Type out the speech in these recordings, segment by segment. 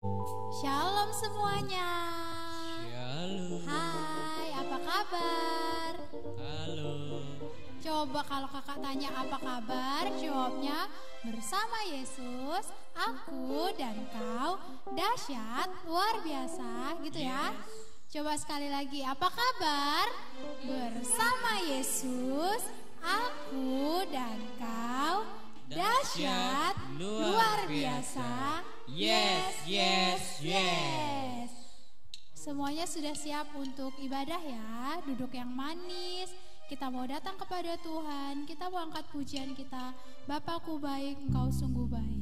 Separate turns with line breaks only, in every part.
Shalom semuanya.
Shalom.
Hai, apa kabar?
Halo.
Coba kalau kakak tanya apa kabar, jawabnya bersama Yesus, aku dan kau dahsyat, luar biasa, gitu ya. Coba sekali lagi, apa kabar? Bersama Yesus, aku dan kau dahsyat, luar biasa. Yes, yes, yes. Semuanya sudah siap untuk ibadah ya. Duduk yang manis. Kita mau datang kepada Tuhan. Kita mau angkat pujian kita. Bapakku baik, Engkau sungguh baik.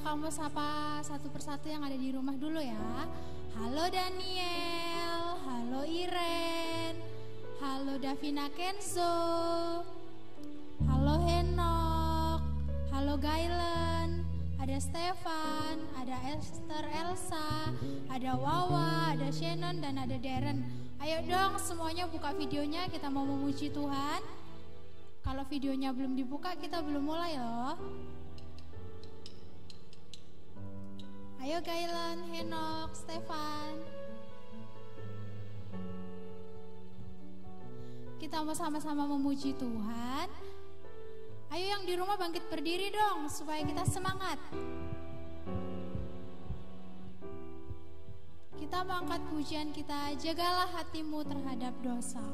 Kamu sapa satu persatu yang ada di rumah dulu ya. Halo Daniel, halo Iren, halo Davina Kenzo, halo Henok, halo Gailen, ada Stefan, ada Esther Elsa, ada Wawa, ada Shannon dan ada Darren. Ayo dong semuanya buka videonya, kita mau memuji Tuhan. Kalau videonya belum dibuka kita belum mulai loh. Ayo Gailen, Henok, Stefan. Kita mau sama-sama memuji Tuhan. Ayo yang di rumah bangkit berdiri dong supaya kita semangat. Kita mengangkat pujian kita, jagalah hatimu terhadap dosa.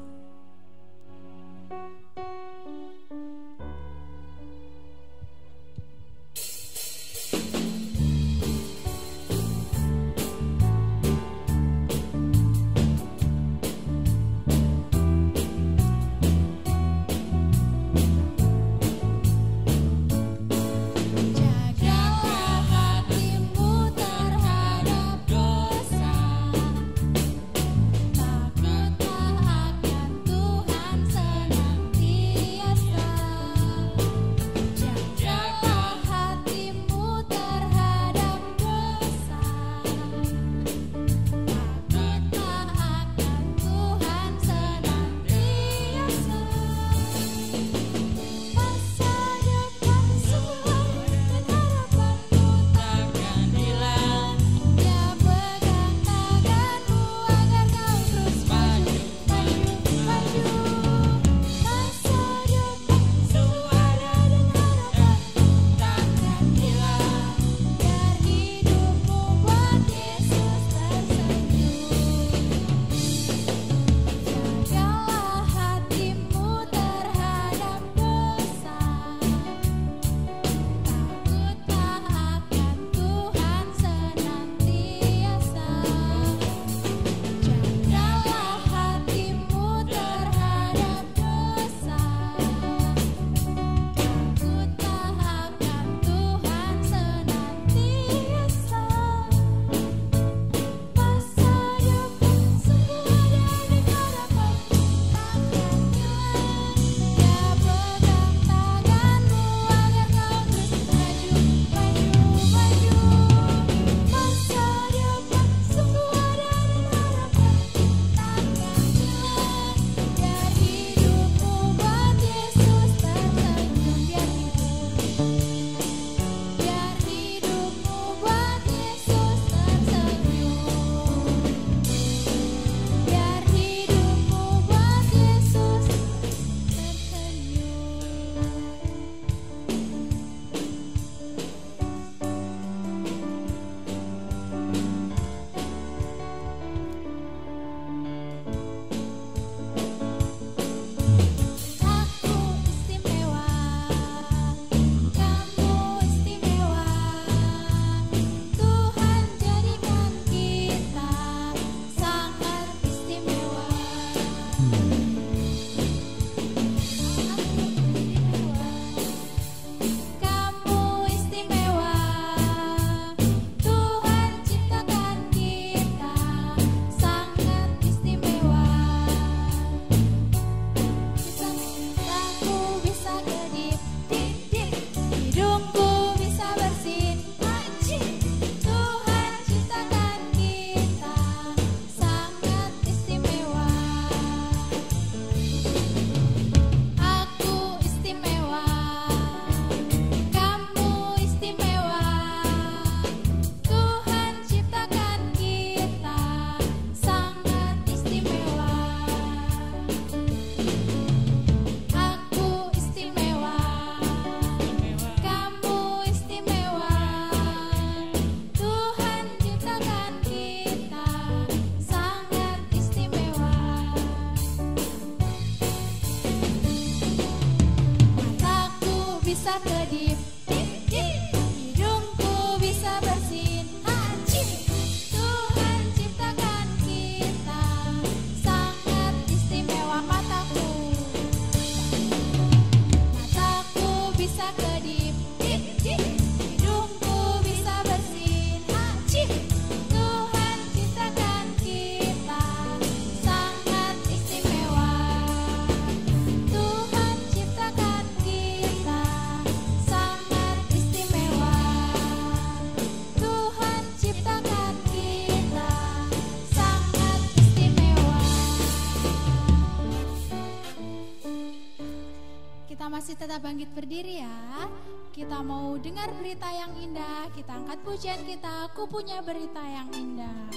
masih tetap bangkit berdiri ya. Kita mau dengar berita yang indah, kita angkat pujian kita, aku punya berita yang indah.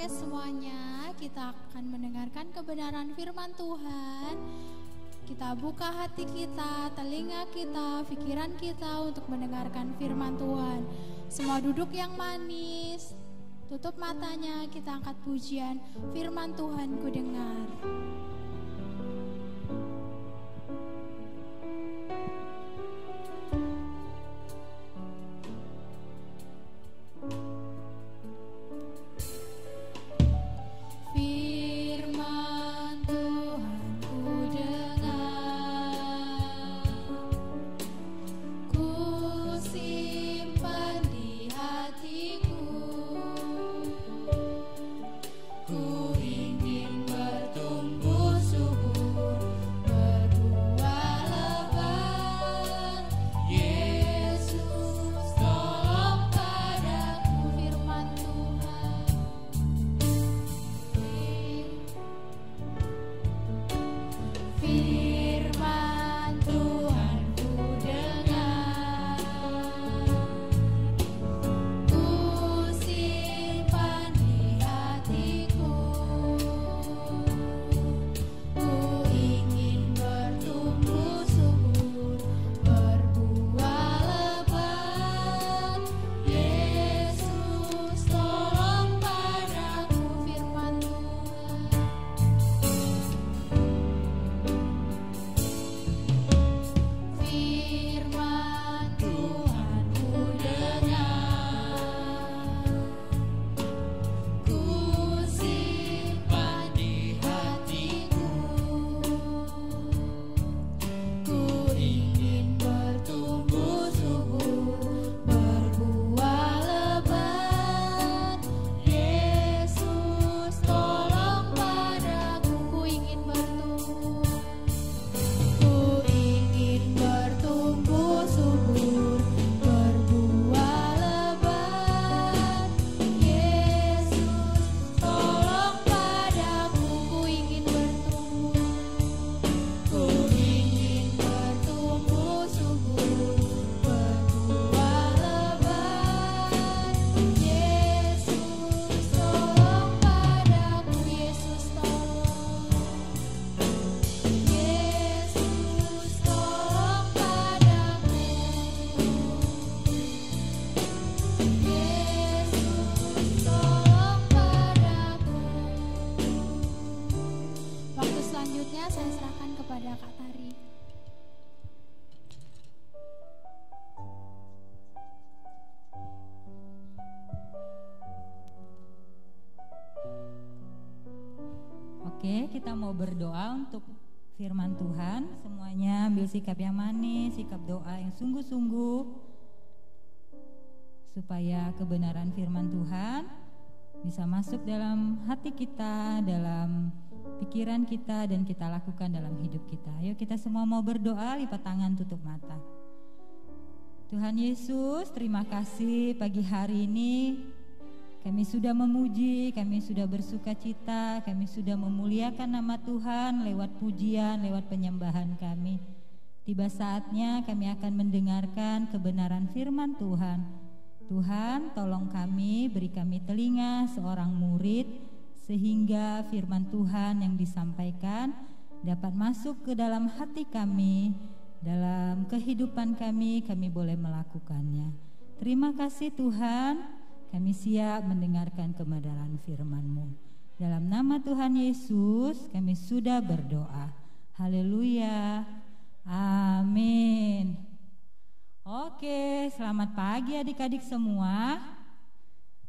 Oke semuanya, kita akan mendengarkan kebenaran firman Tuhan. Kita buka hati kita, telinga kita, pikiran kita untuk mendengarkan firman Tuhan. Semua duduk yang manis, tutup matanya, kita angkat pujian. Firman Tuhan ku dengar.
Oke, kita mau berdoa untuk firman Tuhan. Semuanya ambil sikap yang manis, sikap doa yang sungguh-sungguh, supaya kebenaran firman Tuhan bisa masuk dalam hati kita, dalam pikiran kita, dan kita lakukan dalam hidup kita. Ayo kita semua mau berdoa, lipat tangan, tutup mata. Tuhan Yesus, terima kasih pagi hari ini kami sudah memuji, kami sudah bersuka cita, kami sudah memuliakan nama Tuhan lewat pujian, lewat penyembahan kami. Tiba saatnya kami akan mendengarkan kebenaran firman Tuhan. Tuhan, tolong kami, beri kami telinga seorang murid, sehingga firman Tuhan yang disampaikan dapat masuk ke dalam hati kami, dalam kehidupan kami boleh melakukannya. Terima kasih Tuhan. Kami siap mendengarkan kebenaran firman-Mu. Dalam nama Tuhan Yesus kami sudah berdoa. Haleluya. Amin. Oke, selamat pagi adik-adik semua.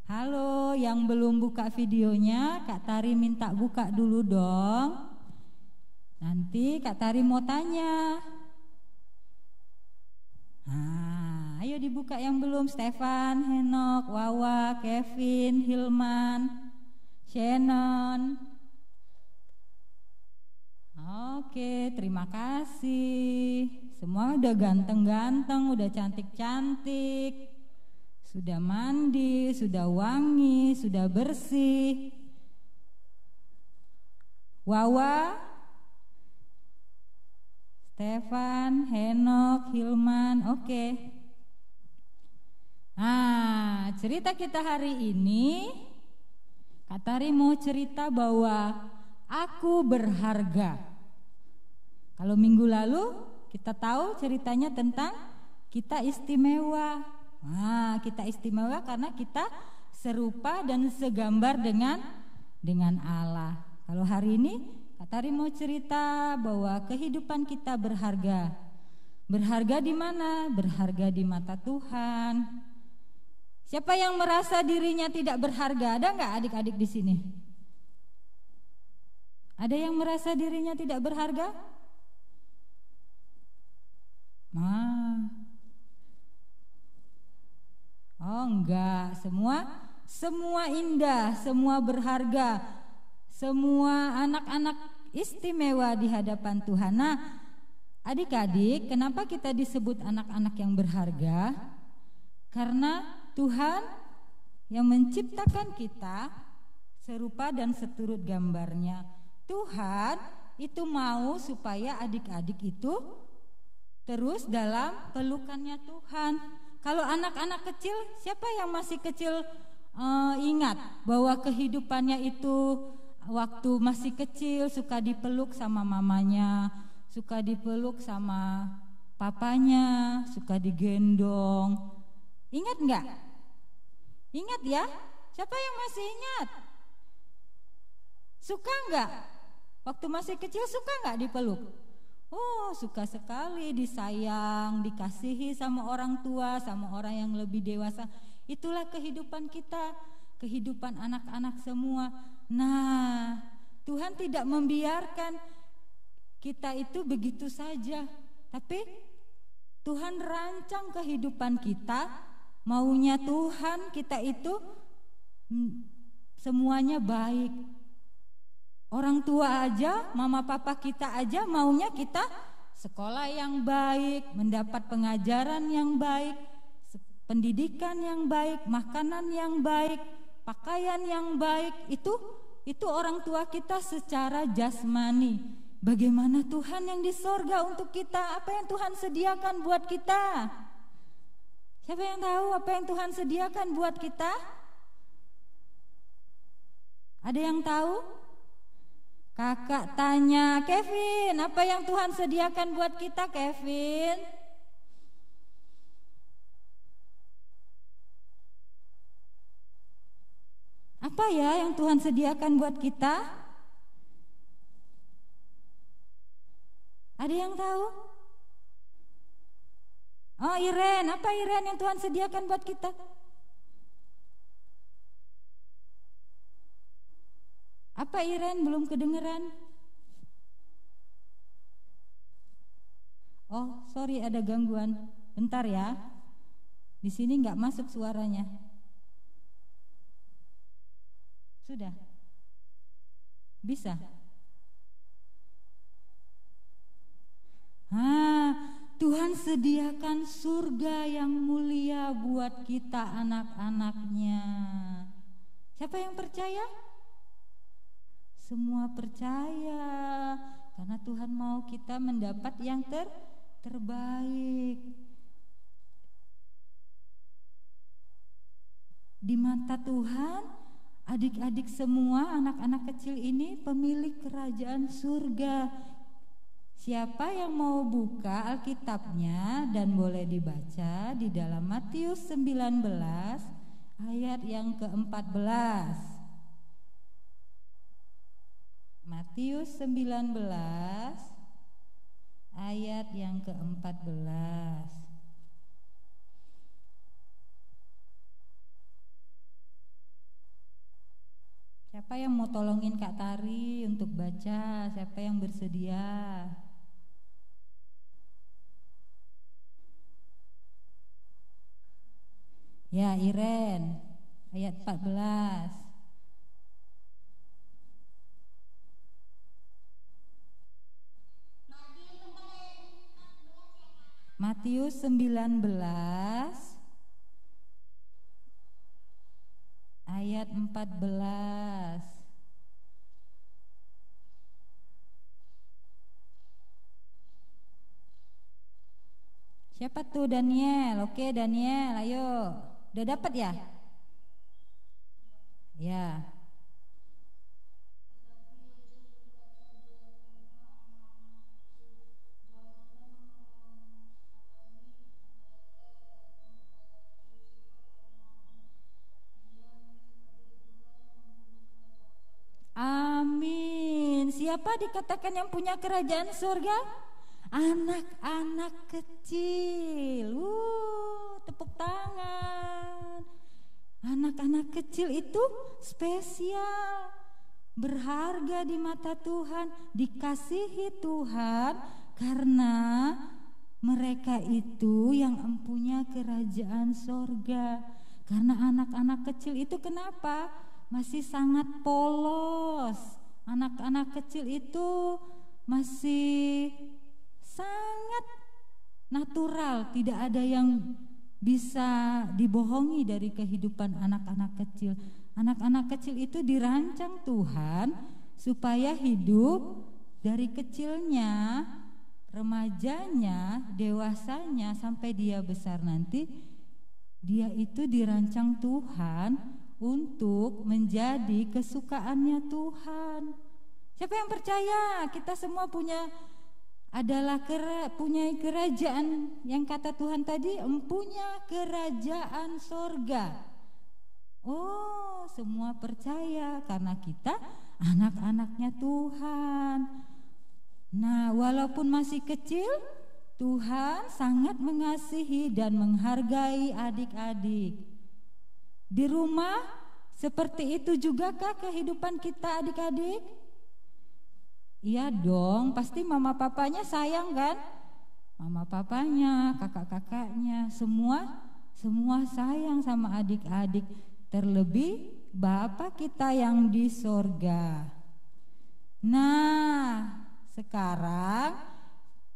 Halo, yang belum buka videonya, Kak Tari minta buka dulu dong. Nanti Kak Tari mau tanya. Nah, ayo dibuka yang belum. Stefan, Henok, Wawa, Kevin, Hilman, Shannon. Oke, terima kasih. Semua udah ganteng-ganteng, udah cantik-cantik, sudah mandi, sudah wangi, sudah bersih. Wawa, Stefan, Henok, Hilman, oke. Nah, cerita kita hari ini, Kak Tari mau cerita bahwa aku berharga. Kalau minggu lalu kita tahu ceritanya tentang kita istimewa. Nah, kita istimewa karena kita serupa dan segambar dengan Allah. Kalau hari ini Kak Tari mau cerita bahwa kehidupan kita berharga. Berharga di mana? Berharga di mata Tuhan. Siapa yang merasa dirinya tidak berharga? Ada nggak adik-adik di sini? Ada yang merasa dirinya tidak berharga? Oh enggak, semua indah, semua berharga, semua anak-anak istimewa di hadapan Tuhan. Nah, adik-adik, kenapa kita disebut anak-anak yang berharga? Karena Tuhan yang menciptakan kita serupa dan seturut gambarnya. Tuhan itu mau supaya adik-adik itu terus dalam pelukannya Tuhan. Kalau anak-anak kecil, siapa yang masih kecil ingat bahwa kehidupannya itu waktu masih kecil suka dipeluk sama mamanya, suka dipeluk sama papanya, suka digendong. Ingat enggak? Ingat ya? Siapa yang masih ingat? Suka enggak? Waktu masih kecil suka enggak dipeluk? Oh, suka sekali disayang, dikasihi sama orang tua, sama orang yang lebih dewasa. Itulah kehidupan kita, kehidupan anak-anak semua. Nah, Tuhan tidak membiarkan kita itu begitu saja, tapi Tuhan rancang kehidupan kita. Maunya Tuhan kita itu semuanya baik. Orang tua aja, mama papa kita aja maunya kita sekolah yang baik, mendapat pengajaran yang baik, pendidikan yang baik, makanan yang baik, pakaian yang baik. Itu orang tua kita secara jasmani. Bagaimana Tuhan yang di sorga untuk kita? Apa yang Tuhan sediakan buat kita? Siapa yang tahu apa yang Tuhan sediakan buat kita? Ada yang tahu? Kakak tanya, Kevin, apa yang Tuhan sediakan buat kita, Kevin? Apa ya yang Tuhan sediakan buat kita? Ada yang tahu? Oh, Iren, apa Iren yang Tuhan sediakan buat kita? Apa Iren, belum kedengeran? Oh, sorry ada gangguan. Bentar ya. Di sini nggak masuk suaranya. Sudah? Bisa? Tuhan sediakan surga yang mulia buat kita anak-anaknya. Siapa yang percaya? Semua percaya, karena Tuhan mau kita mendapat yang terbaik. Di mata Tuhan, adik-adik semua, anak-anak kecil ini pemilik kerajaan surga. Siapa yang mau buka Alkitabnya dan boleh dibaca di dalam Matius 19 ayat yang ke-14. Matius 19 ayat yang ke-14. Siapa yang mau tolongin Kak Tari untuk baca? Siapa yang bersedia? Ya, Iren, ayat 14. Matius 19 ayat 14. Siapa tuh Daniel? Oke Daniel, ayo. Udah dapat ya? Ya. Siapa dikatakan yang punya kerajaan surga? Anak-anak kecil. Tepuk tangan. Anak-anak kecil itu spesial, berharga di mata Tuhan, dikasihi Tuhan, karena mereka itu yang empunya kerajaan sorga. Karena anak-anak kecil itu kenapa? Masih sangat polos. Anak-anak kecil itu masih sangat natural, tidak ada yang bisa dibohongi dari kehidupan anak-anak kecil. Anak-anak kecil itu dirancang Tuhan supaya hidup dari kecilnya, remajanya, dewasanya, sampai dia besar nanti, dia itu dirancang Tuhan untuk menjadi kesukaannya Tuhan. Siapa yang percaya kita semua punya kerajaan yang kata Tuhan tadi, empunya kerajaan sorga. Oh, semua percaya karena kita anak-anaknya Tuhan. Nah, walaupun masih kecil, Tuhan sangat mengasihi dan menghargai adik-adik. Di rumah seperti itu jugakah kehidupan kita adik-adik? Iya dong, pasti mama papanya sayang kan? Mama papanya, kakak-kakaknya, semua sayang sama adik-adik. Terlebih Bapa kita yang di sorga. Nah, sekarang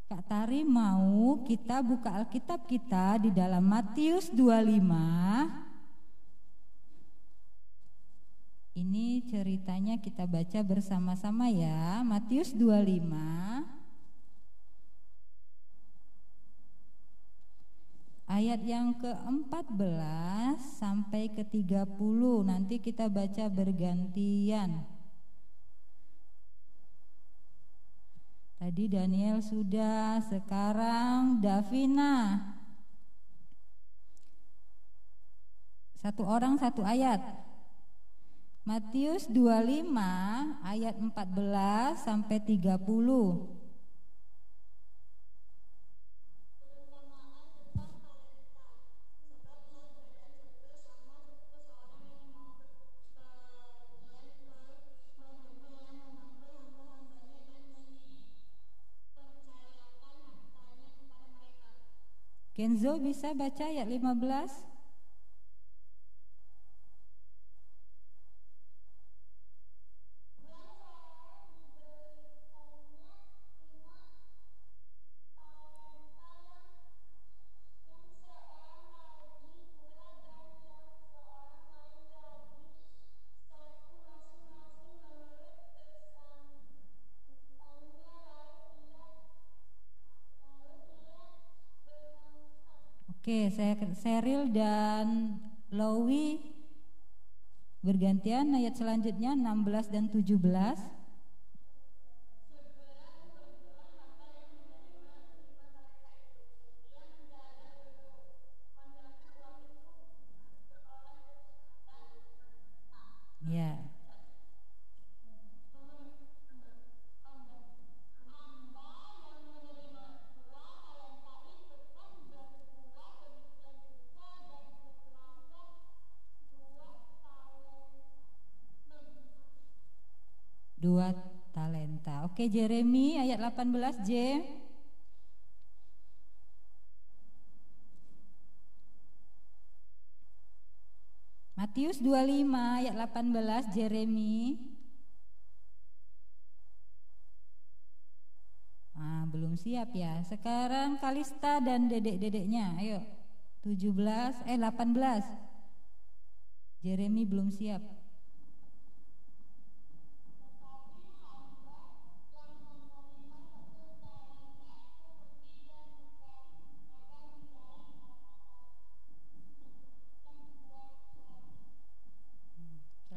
Kak Tari mau kita buka Alkitab kita di dalam Matius 25. Ini ceritanya kita baca bersama-sama ya. Matius 25 ayat yang ke-14 sampai ke-30. Nanti kita baca bergantian. Tadi Daniel sudah, sekarang Davina. Satu orang satu ayat. Matius 25 ayat 14 sampai 30. Kenzo bisa baca ayat 15? Oke, Seril dan Lowi bergantian ayat selanjutnya 16 dan 17. Ya. Dua talenta. Oke, Jeremi ayat 18 J. Matius 25 ayat 18 Jeremi. Belum siap ya. Sekarang Kalista dan dedek-dedeknya. Ayo. 18. Jeremi belum siap.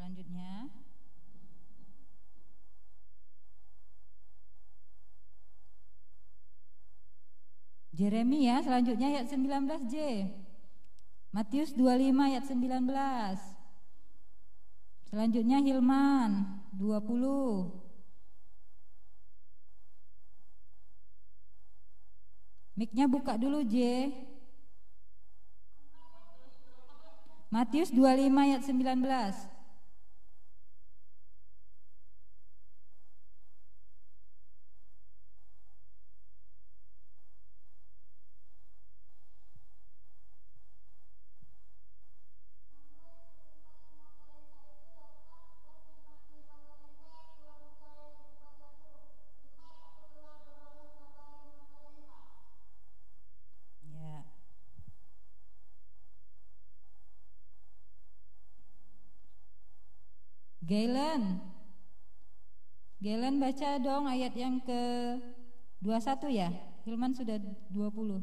Selanjutnya Jeremia, selanjutnya ayat 19 J. Matius 25 ayat 19. Selanjutnya Hilman 20. Mic-nya buka dulu J. Matius 25 ayat 19. Ya. Galen baca dong ayat yang ke 21 ya. Hilman sudah 20.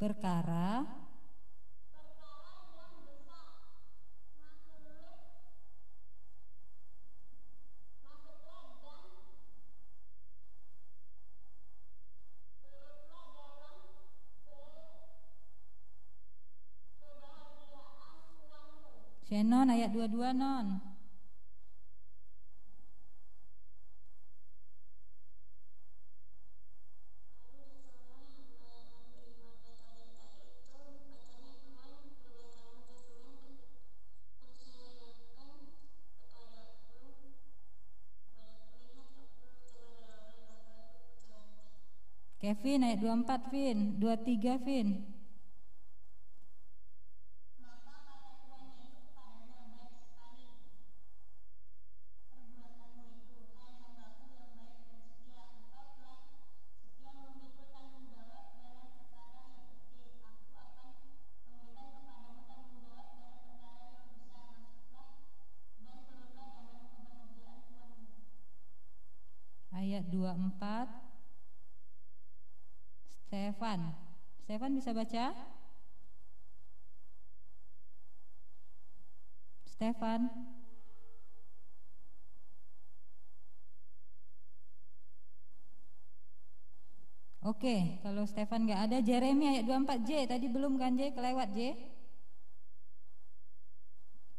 Perkara Shannon ayat 22 non. Kevin ayat 24 Vin, 23 Vin. Ayat 24 Stefan bisa baca? Stefan. Oke, kalau Stefan nggak ada, Jeremy ayat 24 J, tadi belum kan J, kelewat J.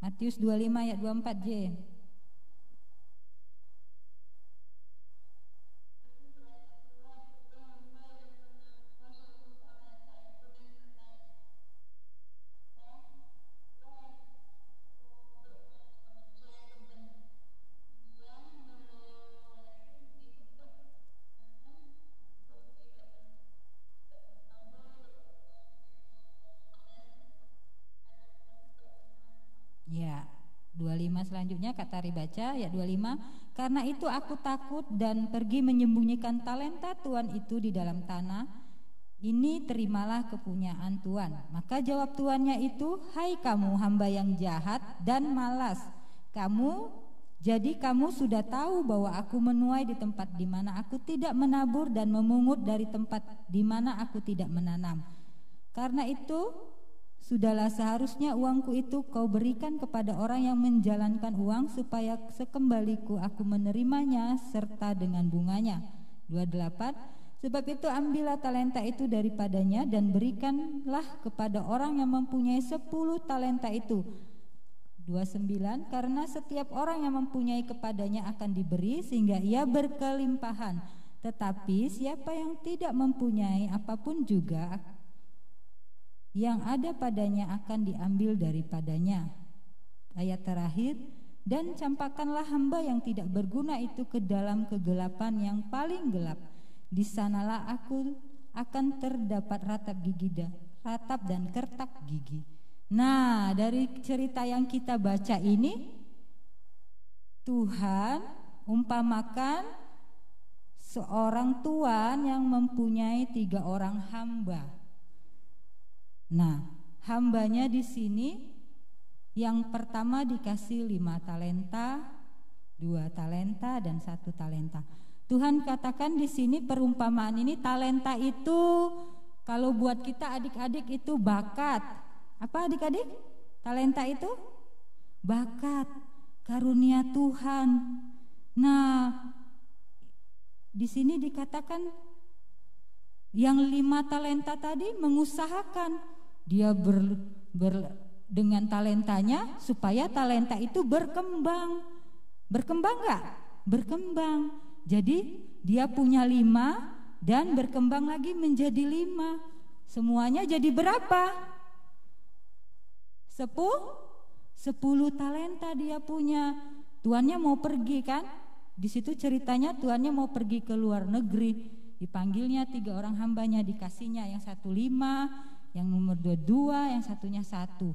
Matius 25 ayat 24 J. Ya, 25 selanjutnya Kak Tari baca ayat 25. Karena itu aku takut dan pergi menyembunyikan talenta Tuhan itu di dalam tanah. Ini terimalah kepunyaan Tuhan. Maka jawab tuannya itu, hai kamu hamba yang jahat dan malas. Jadi kamu sudah tahu bahwa aku menuai di tempat di mana aku tidak menabur dan memungut dari tempat di mana aku tidak menanam. Karena itu sudahlah seharusnya uangku itu kau berikan kepada orang yang menjalankan uang supaya sekembaliku aku menerimanya serta dengan bunganya. 28. Sebab itu ambillah talenta itu daripadanya dan berikanlah kepada orang yang mempunyai 10 talenta itu. 29. Karena setiap orang yang mempunyai kepadanya akan diberi sehingga ia berkelimpahan. Tetapi siapa yang tidak mempunyai apapun juga, yang ada padanya akan diambil daripadanya. Ayat terakhir, dan campakkanlah hamba yang tidak berguna itu ke dalam kegelapan yang paling gelap. Di sanalah aku akan terdapat ratap dan kertak gigi. Nah, dari cerita yang kita baca ini, Tuhan umpamakan seorang tuan yang mempunyai 3 orang hamba. Nah, hambanya di sini yang pertama dikasih 5 talenta, 2 talenta dan 1 talenta. Tuhan katakan di sini perumpamaan ini, talenta itu kalau buat kita adik-adik itu bakat. Apa adik-adik? Talenta itu bakat, karunia Tuhan. Nah, di sini dikatakan yang 5 talenta tadi mengusahakan dia dengan talentanya supaya talenta itu berkembang. Berkembang enggak? Berkembang. Jadi dia punya 5 dan berkembang lagi menjadi 5. Semuanya jadi berapa? 10 talenta dia punya. Tuannya mau pergi kan? Di situ ceritanya tuannya mau pergi ke luar negeri. Dipanggilnya 3 orang hambanya, dikasihnya yang 1 5, yang nomor 2, yang satunya 1.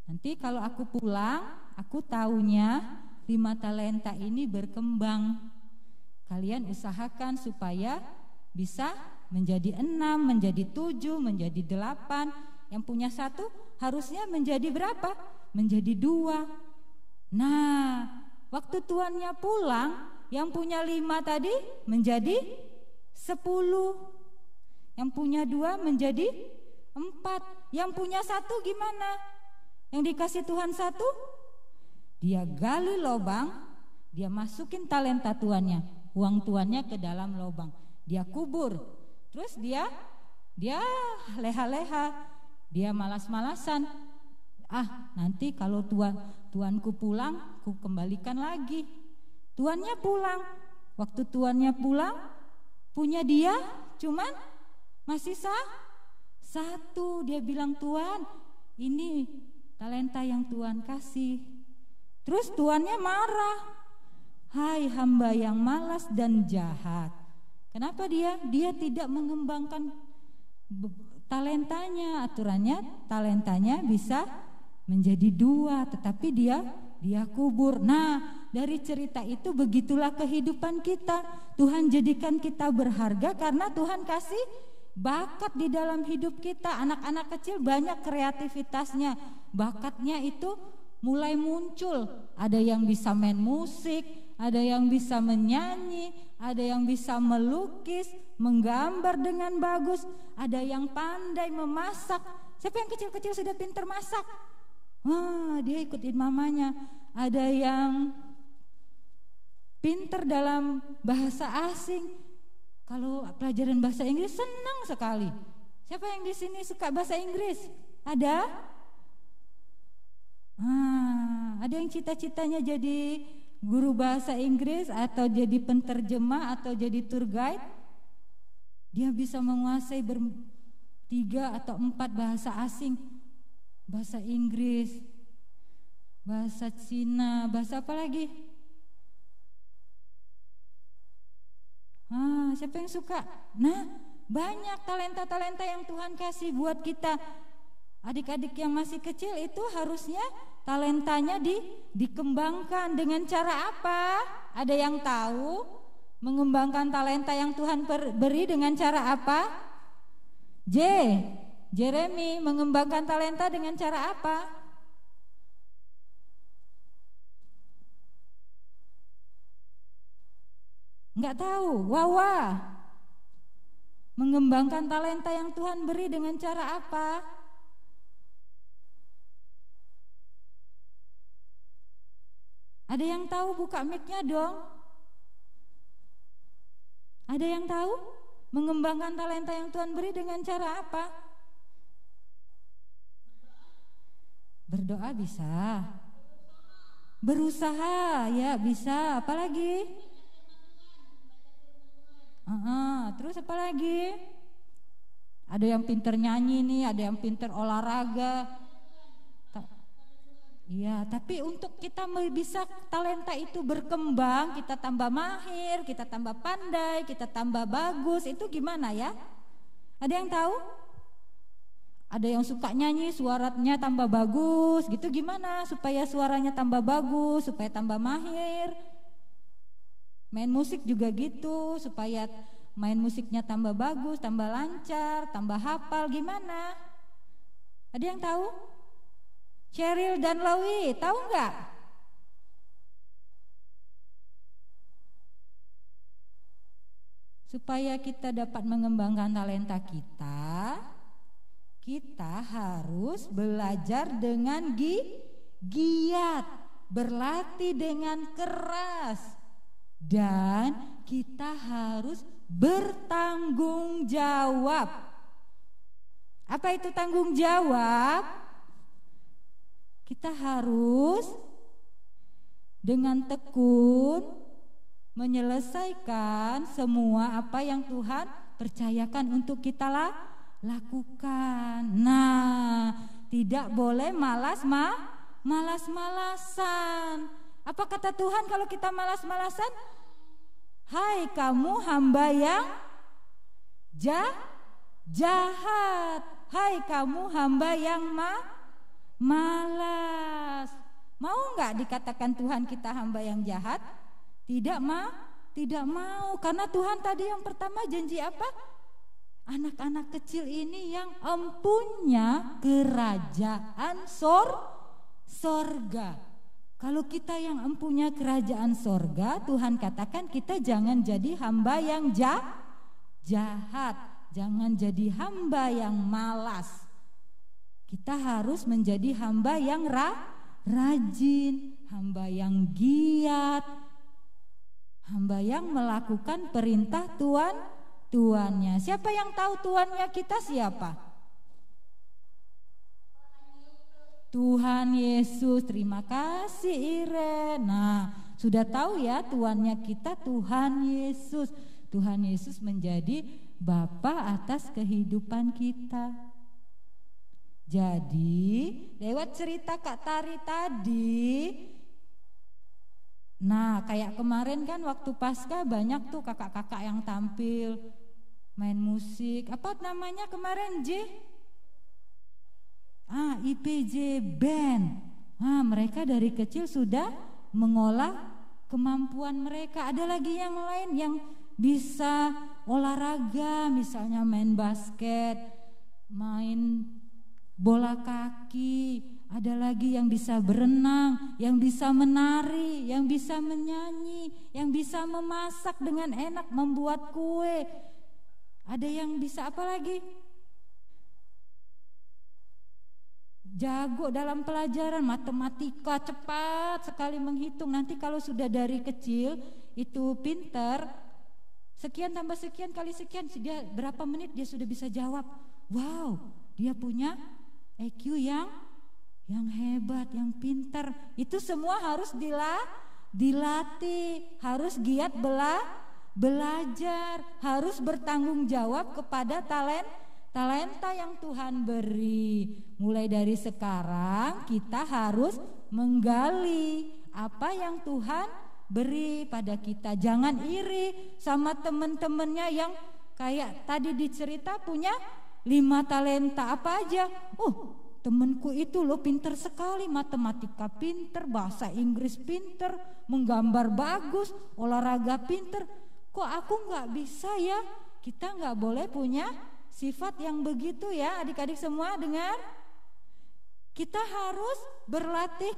Nanti kalau aku pulang, aku taunya 5 talenta ini berkembang. Kalian usahakan supaya bisa menjadi 6, menjadi 7, menjadi 8. Yang punya 1 harusnya menjadi berapa? Menjadi 2. Nah, waktu tuannya pulang, yang punya 5 tadi menjadi 10. Yang punya 2 menjadi 4. Yang punya 1 gimana? Yang dikasih Tuhan 1, dia gali lubang, dia masukin talenta tuannya, uang tuannya ke dalam lubang, dia kubur. Terus dia leha-leha, dia malas-malasan. Nanti kalau tuanku pulang, ku kembalikan lagi. Tuannya pulang. Waktu tuannya pulang, punya dia cuman masih 1. Dia bilang, "Tuan, ini talenta yang Tuan kasih." Terus tuannya marah. "Hai hamba yang malas dan jahat." Kenapa dia tidak mengembangkan talentanya? Aturannya talentanya bisa menjadi 2, tetapi dia kubur. Nah, dari cerita itu begitulah kehidupan kita. Tuhan jadikan kita berharga karena Tuhan kasih bakat di dalam hidup kita. Anak-anak kecil banyak kreativitasnya, bakatnya itu mulai muncul. Ada yang bisa main musik, ada yang bisa menyanyi, ada yang bisa melukis, menggambar dengan bagus, ada yang pandai memasak. Siapa yang kecil-kecil sudah pintar masak? Dia ikutin mamanya. Ada yang pintar dalam bahasa asing. Kalau pelajaran bahasa Inggris senang sekali. Siapa yang di sini suka bahasa Inggris? Ada? Ada yang cita-citanya jadi guru bahasa Inggris atau jadi penterjemah atau jadi tour guide. Dia bisa menguasai 3 atau 4 bahasa asing. Bahasa Inggris, bahasa Cina, bahasa apa lagi? Siapa yang suka? Nah, banyak talenta-talenta yang Tuhan kasih buat kita. Adik-adik yang masih kecil itu harusnya talentanya dikembangkan dengan cara apa? Ada yang tahu mengembangkan talenta yang Tuhan beri dengan cara apa? Jeremy mengembangkan talenta dengan cara apa? Enggak tahu. Wawa mengembangkan talenta yang Tuhan beri dengan cara apa? Ada yang tahu? Buka mic-nya dong. Ada yang tahu mengembangkan talenta yang Tuhan beri dengan cara apa? Berdoa bisa. Berusaha ya bisa. Apalagi? Terus apa lagi? Ada yang pinter nyanyi nih, ada yang pinter olahraga. Iya, tapi untuk kita bisa talenta itu berkembang, kita tambah mahir, kita tambah pandai, kita tambah bagus, itu gimana ya? Ada yang tahu? Ada yang suka nyanyi, suaranya tambah bagus, gitu gimana supaya suaranya tambah bagus, supaya tambah mahir? Main musik juga gitu, supaya main musiknya tambah bagus, tambah lancar, tambah hafal. Gimana? Ada yang tahu? Cheryl dan Lowy, tahu nggak? Supaya kita dapat mengembangkan talenta kita, kita harus belajar dengan giat, berlatih dengan keras, dan kita harus bertanggung jawab. Apa itu tanggung jawab? Kita harus dengan tekun menyelesaikan semua apa yang Tuhan percayakan untuk kita lakukan. Nah, tidak boleh malas-malasan. Apa kata Tuhan kalau kita malas-malasan? Hai kamu hamba yang jahat. Hai kamu hamba yang malas. Mau nggak dikatakan Tuhan kita hamba yang jahat? Tidak mau, karena Tuhan tadi yang pertama janji apa? Anak-anak kecil ini yang empunya kerajaan sorga. Kalau kita yang empunya kerajaan sorga, Tuhan katakan kita jangan jadi hamba yang jahat, jangan jadi hamba yang malas. Kita harus menjadi hamba yang rajin, hamba yang giat, hamba yang melakukan perintah tuannya. Siapa yang tahu tuannya kita siapa? Tuhan Yesus. Terima kasih Iren. Nah, sudah tahu ya tuannya kita Tuhan Yesus. Tuhan Yesus menjadi Bapa atas kehidupan kita. Jadi, lewat cerita Kak Tari tadi, nah, kayak kemarin kan waktu Paskah banyak tuh kakak-kakak yang tampil main musik. Apa namanya kemarin, J? IPJ Band. Mereka dari kecil sudah mengolah kemampuan mereka. Ada lagi yang lain yang bisa olahraga, misalnya main basket, main bola kaki. Ada lagi yang bisa berenang, yang bisa menari, yang bisa menyanyi, yang bisa memasak dengan enak, membuat kue. Ada yang bisa apa lagi? Jago dalam pelajaran matematika, cepat sekali menghitung. Nanti kalau sudah dari kecil itu pintar, sekian tambah sekian kali sekian, dia berapa menit dia sudah bisa jawab. Wow, dia punya EQ yang hebat, yang pintar. Itu semua harus dilatih, harus giat belajar, harus bertanggung jawab kepada talenta yang Tuhan beri. Mulai dari sekarang kita harus menggali apa yang Tuhan beri pada kita. Jangan iri sama teman-temannya yang kayak tadi dicerita punya 5 talenta apa aja. Temanku itu loh pinter sekali, matematika pinter, bahasa Inggris pinter, menggambar bagus, olahraga pinter. Kok aku gak bisa ya? Kita gak boleh punya sifat yang begitu ya, adik-adik semua dengar. Kita harus berlatih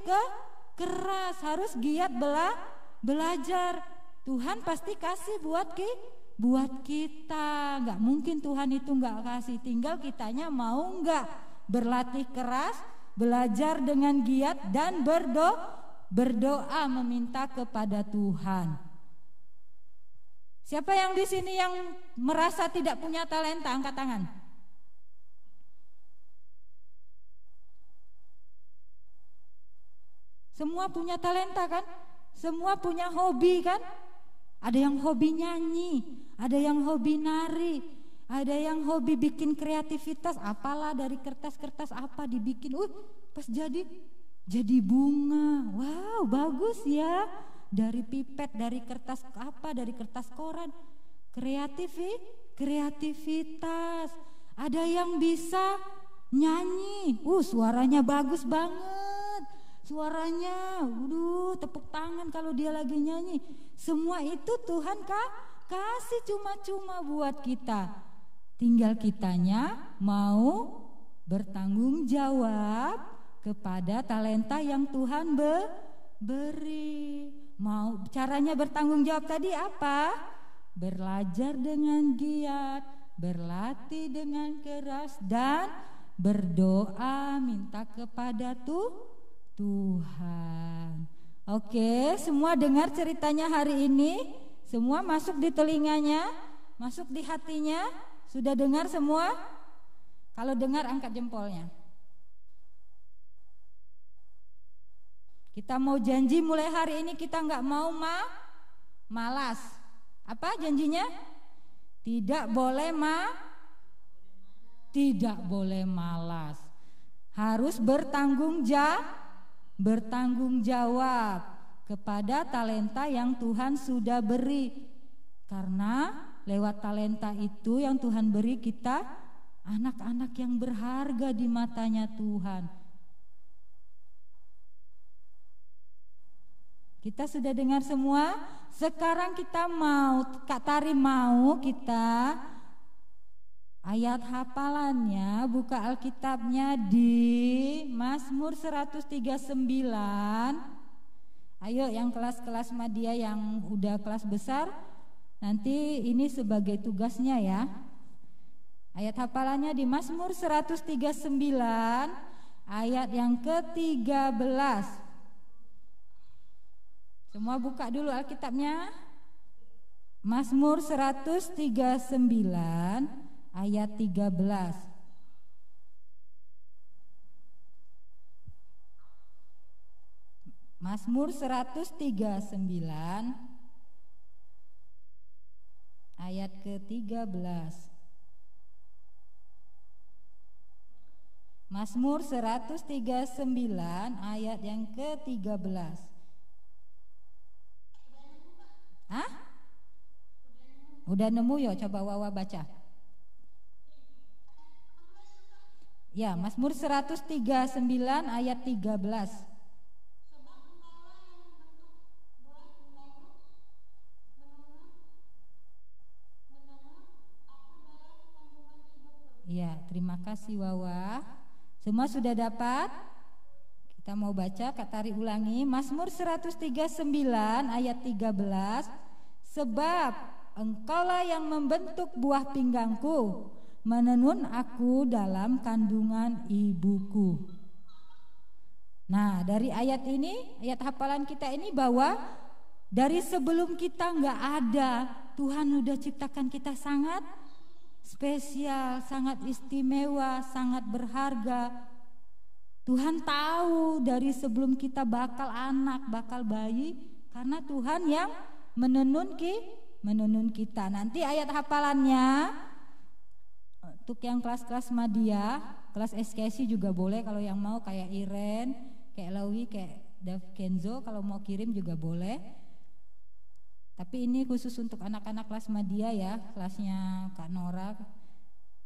keras, harus giat belajar. Tuhan pasti kasih buat kita. Gak mungkin Tuhan itu gak kasih, tinggal kitanya mau gak berlatih keras, belajar dengan giat, dan berdoa meminta kepada Tuhan. Siapa yang di sini yang merasa tidak punya talenta, angkat tangan. Semua punya talenta kan? Semua punya hobi kan? Ada yang hobi nyanyi, ada yang hobi nari, ada yang hobi bikin kreativitas, apalah dari kertas-kertas apa dibikin. Pas jadi bunga. Wow, bagus ya. Dari pipet, dari kertas apa, dari kertas koran. Kreativitas. Ada yang bisa nyanyi. Suaranya bagus banget. Suaranya, tepuk tangan kalau dia lagi nyanyi. Semua itu Tuhan kasih cuma-cuma buat kita. Tinggal kitanya mau bertanggung jawab kepada talenta yang Tuhan beri. Mau caranya bertanggung jawab tadi apa? Belajar dengan giat, berlatih dengan keras, dan berdoa minta kepada Tuhan. Oke, semua dengar ceritanya hari ini? Semua masuk di telinganya? Masuk di hatinya? Sudah dengar semua? Kalau dengar angkat jempolnya. Kita mau janji mulai hari ini kita nggak mau malas. Apa janjinya? Tidak boleh malas. Harus bertanggung jawab kepada talenta yang Tuhan sudah beri. Karena lewat talenta itu yang Tuhan beri, kita anak-anak yang berharga di matanya Tuhan. Kita sudah dengar semua. Sekarang kita Kak Tari mau kita ayat hafalannya, buka Alkitabnya di Mazmur 139. Ayo yang kelas-kelas Madya yang udah kelas besar, nanti ini sebagai tugasnya ya. Ayat hafalannya di Mazmur 139 ayat yang ke-13. Semua buka dulu Alkitabnya. Mazmur 139 ayat 13. Mazmur 139 ayat ke-13. Mazmur 139 ayat yang ke-13. Hah? Udah nemu yo, coba Wawa baca. Ya, Mazmur 139 ayat 13. Ya, terima kasih Wawa. Semua sudah dapat? Kita mau baca, Kak Tari ulangi. Mazmur 139 ayat 13. Sebab Engkaulah yang membentuk buah pinggangku, menenun aku dalam kandungan ibuku. Nah, dari ayat ini, ayat hafalan kita ini, bahwa dari sebelum kita nggak ada, Tuhan udah ciptakan kita sangat spesial, sangat istimewa, sangat berharga. Tuhan tahu dari sebelum kita bakal anak, bakal bayi, karena Tuhan yang menenun kita. Nanti ayat hafalannya untuk yang kelas-kelas Madya, kelas SKSI juga boleh kalau yang mau, kayak Iren, kayak Lawi, kayak Dav Kenzo, kalau mau kirim juga boleh. Tapi ini khusus untuk anak-anak kelas Madya ya, kelasnya Kak Nora.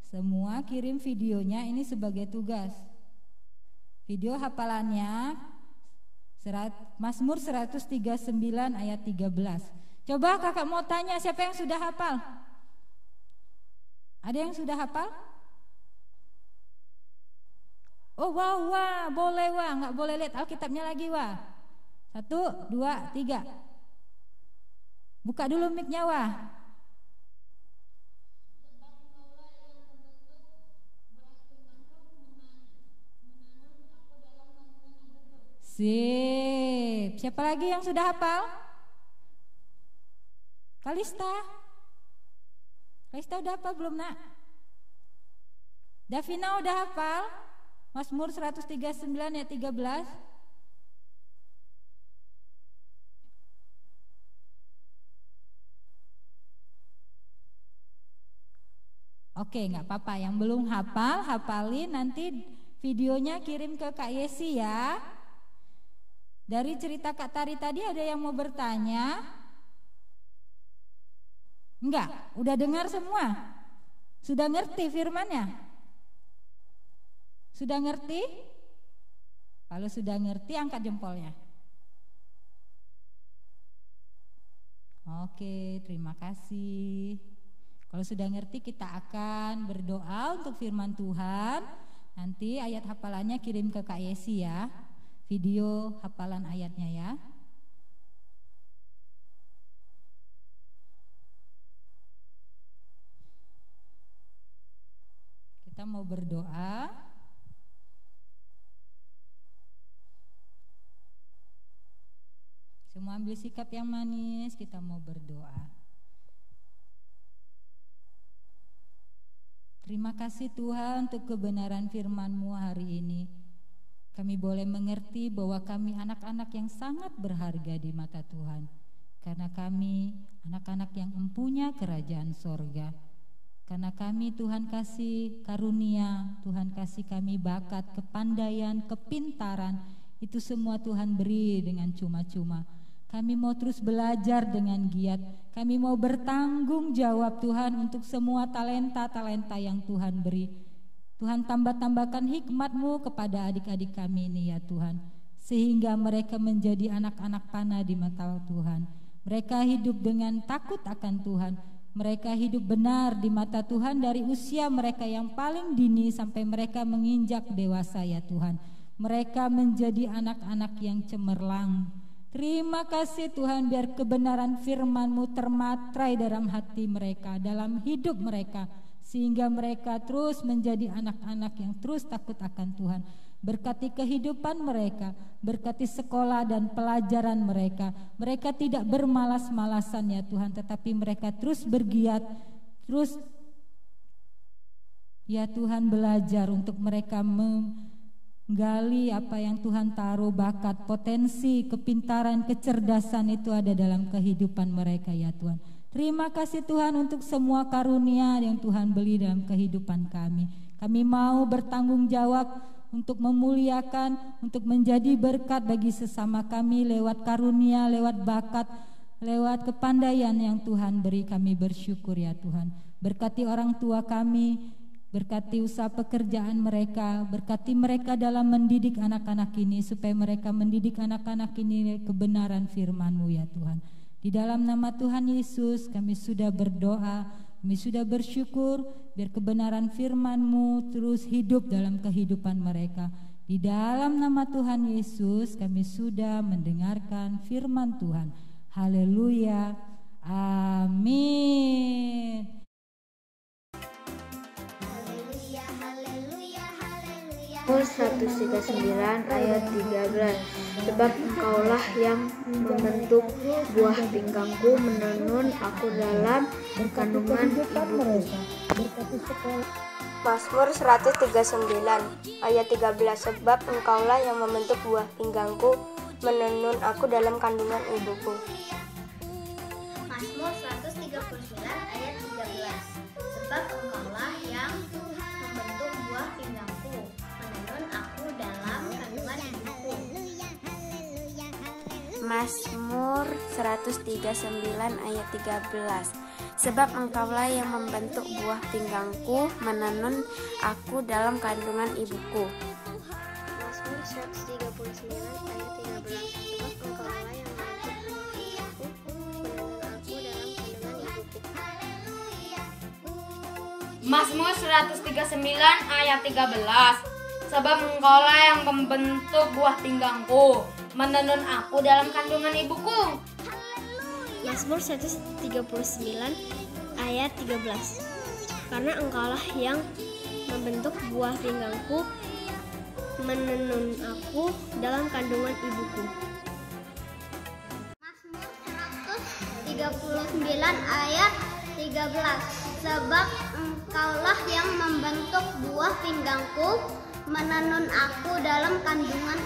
Semua kirim videonya, ini sebagai tugas. Video hafalannya Mazmur 139 ayat 13. Coba kakak mau tanya, siapa yang sudah hafal? Ada yang sudah hafal? Oh wah, boleh wah, nggak boleh lihat Alkitabnya lagi wah. 1, 2, 3. Buka dulu mic-nya wah. Sip. Siapa lagi yang sudah hafal? Kalista udah hafal belum nak? Davina udah hafal? Mazmur 139 ayat 13. Oke, nggak apa-apa. Yang belum hafal, hafalin. Nanti videonya kirim ke Kak Yesi ya. Dari cerita Kak Tari tadi ada yang mau bertanya? Enggak? Udah dengar semua? Sudah ngerti firmannya? Sudah ngerti? Kalau sudah ngerti, angkat jempolnya. Oke, terima kasih. Kalau sudah ngerti, kita akan berdoa untuk firman Tuhan. Nanti ayat hafalannya kirim ke Kak Yesi ya, video hafalan ayatnya ya. Kita mau berdoa. Semua ambil sikap yang manis, kita mau berdoa. Terima kasih Tuhan untuk kebenaran firman-Mu hari ini. Kami boleh mengerti bahwa kami anak-anak yang sangat berharga di mata Tuhan. Karena kami anak-anak yang empunya kerajaan sorga. Karena kami Tuhan kasih karunia, Tuhan kasih kami bakat, kepandaian, kepintaran. Itu semua Tuhan beri dengan cuma-cuma. Kami mau terus belajar dengan giat. Kami mau bertanggung jawab Tuhan untuk semua talenta-talenta yang Tuhan beri. Tuhan tambah-tambahkan hikmat-Mu kepada adik-adik kami ini ya Tuhan. Sehingga mereka menjadi anak-anak panah di mata Tuhan. Mereka hidup dengan takut akan Tuhan. Mereka hidup benar di mata Tuhan dari usia mereka yang paling dini sampai mereka menginjak dewasa ya Tuhan. Mereka menjadi anak-anak yang cemerlang. Terima kasih Tuhan, biar kebenaran firman-Mu termatrai dalam hati mereka, dalam hidup mereka, sehingga mereka terus menjadi anak-anak yang terus takut akan Tuhan. Berkati kehidupan mereka, berkati sekolah dan pelajaran mereka. Mereka tidak bermalas-malasan ya Tuhan, tetapi mereka terus bergiat, terus ya Tuhan belajar untuk mereka gali apa yang Tuhan taruh, bakat, potensi, kepintaran, kecerdasan itu ada dalam kehidupan mereka ya Tuhan. Terima kasih Tuhan untuk semua karunia yang Tuhan beri dalam kehidupan kami. Kami mau bertanggung jawab untuk memuliakan, untuk menjadi berkat bagi sesama kami lewat karunia, lewat bakat, lewat kepandaian yang Tuhan beri. Kami bersyukur ya Tuhan. Berkati orang tua kami, berkati usaha pekerjaan mereka, berkati mereka dalam mendidik anak-anak ini, supaya mereka mendidik anak-anak ini kebenaran firman-Mu ya Tuhan. Di dalam nama Tuhan Yesus kami sudah berdoa, kami sudah bersyukur, biar kebenaran firman-Mu terus hidup dalam kehidupan mereka. Di dalam nama Tuhan Yesus kami sudah mendengarkan firman Tuhan. Haleluya, amin.
Mazmur 139 ayat 13. Sebab Engkaulah yang membentuk buah pinggangku, menenun aku dalam kandungan ibuku.
Mazmur 139 ayat 13. Sebab Engkaulah yang membentuk buah pinggangku, menenun aku dalam kandungan ibuku.
Mazmur 139 ayat 13. Sebab Engkaulah yang membentuk buah pinggangku, menenun aku dalam kandungan ibuku.
Mazmur 139 ayat 13. Sebab Engkaulah yang membentuk buah pinggangku, menenun aku dalam kandungan ibuku.
Mazmur 139 ayat 13. Sebab Engkaulah yang membentuk buah pinggangku, menenun aku dalam kandungan ibuku.
Mazmur 139 ayat 13. Sebab Engkaulah yang membentuk buah pinggangku, menenun aku dalam kandungan ibuku.
Mazmur 139 ayat 13. Karena Engkaulah yang membentuk buah pinggangku, menenun aku dalam kandungan ibuku.
Mazmur 139 ayat 13. Sebab Engkaulah yang membentuk buah pinggangku, menenun aku dalam kandungan